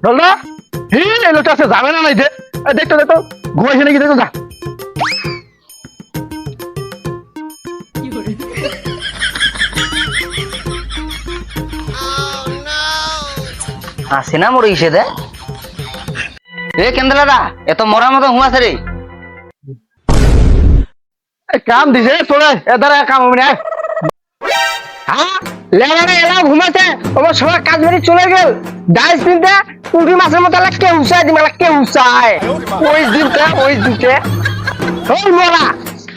ঢোলদা হি এই লোকটা আছে যাবে না নাই যে দেখতো দেখতো ঘুমাইছে নাকি দেখতো যা আসে না মরে গেছে দে এ কেন্দ্রাদা এত মরার মতো ঘুমাছে রে কাম দিছে তোরা এদার কাম হবে না হ্যাঁ লেবারে এলা ঘুমাতে ওর সবাই কাজ বাড়ি চলে গেল ডাইস পিনতে পুঁটি মাছের মতো কে উসাই দিমা কে উসাই ওই দিনটা ওই মোরা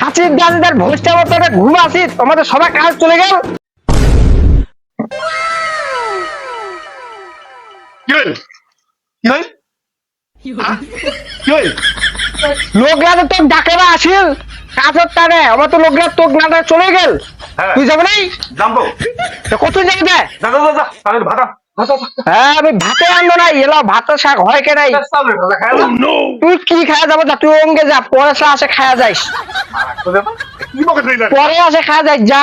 হাসির দাদিদার ভোজটা মতো ঘুমাছি তোমাদের সবাই কাজ চলে গেল কি হইল লোকরা তো তোর ডাকে না আসিল কাজের টানে আমার তো লোকরা তোর না চলে গেল তুই যাবে নাই যাবো কত যাবে যা তাহলে ভাতা হ্যাঁ আমি ভাতে আনবো না এলা ভাতের শাক হয় কে নাই তুই কি খাওয়া যাবো যা তুই অঙ্গে যা পরে আসে খাওয়া যাইস কি বকে তুই পরে আসে খাওয়া যাইস যা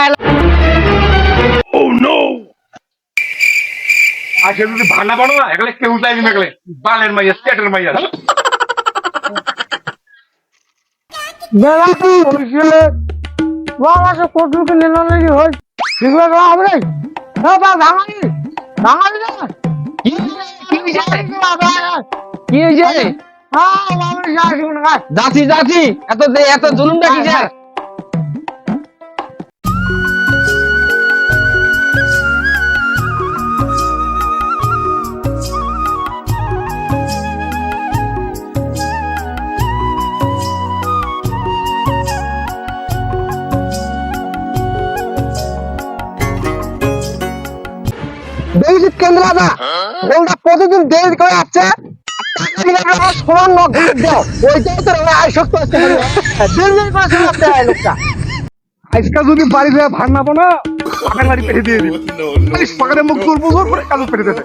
আজকে যদি ভান্না বানো না এগুলো কেউ চাই না এগুলো বালের মাইয়া স্টেটের মাইয়া বেলা তুই হইছিলে বাবা সে কটুকে নেনা লাগি হয় ঠিকলা করা হবে নাই হ্যাঁ বা ভাঙালি না কি হয়েছে হ্যাঁ বাবা যাচ্ছি না যাচ্ছি এত জুলুমটা কি স্যার দেশিত কেন্দ্রাদা গোলটা প্রতিদিন দেরি করে আসছে সমান নখ দাও ওইটাই তো আসক্ত আছে দেরি করে আসছে লোকটা আজকে যদি বাড়ি যায় ভার নাবো না পাকার বাড়ি পেটে দিয়ে দিবি পাকারে মুখ করবো জোর করে কাজু পেটে দেবে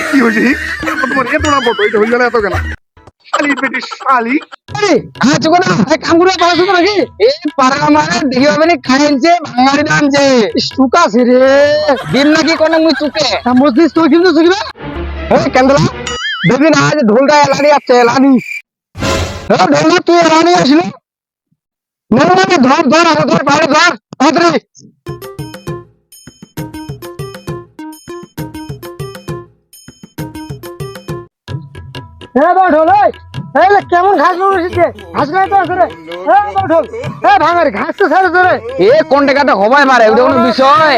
কি হয়েছে তোমার এত না বটো এটা হয়ে গেল এত কেন শালি পেটে শালি ঢোলটা এলানি আছে এলানি ঢোলটা তুই এলানি আসিল ধর ধর আগে ধর বাইরে ধর তাড়াতাড়ি কেমন ঘাস বসেছে ঘাস খাই তো আসলে ভাঙারি ঘাস তো ছাড়ে ধরে এ কোন টাকাটা হবাই মারে ওটা কোনো বিষয়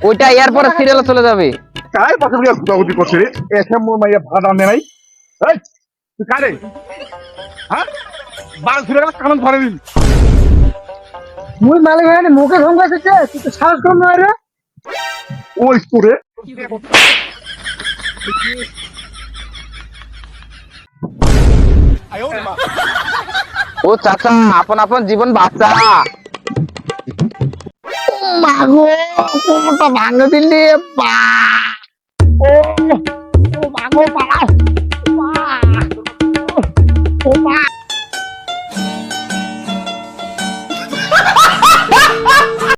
ওইটা এরপরে সিরিয়ালে চলে যাবে কার পাশে বুড়িয়া গুদাগুদি করছে রে এসে মোর মাইয়া ভাত আনে নাই এই তুই কারে হ্যাঁ বাল ধরে গেল কারণ ধরে দিবি মুই মালিক হয়ে মুখে ধমকাছে তুই তো সাহস কম নয় রে ওই তোরে ও চাচা আপন আপন জীবন বাঁচা মাগো কোনটা ভাঙে দিলি বা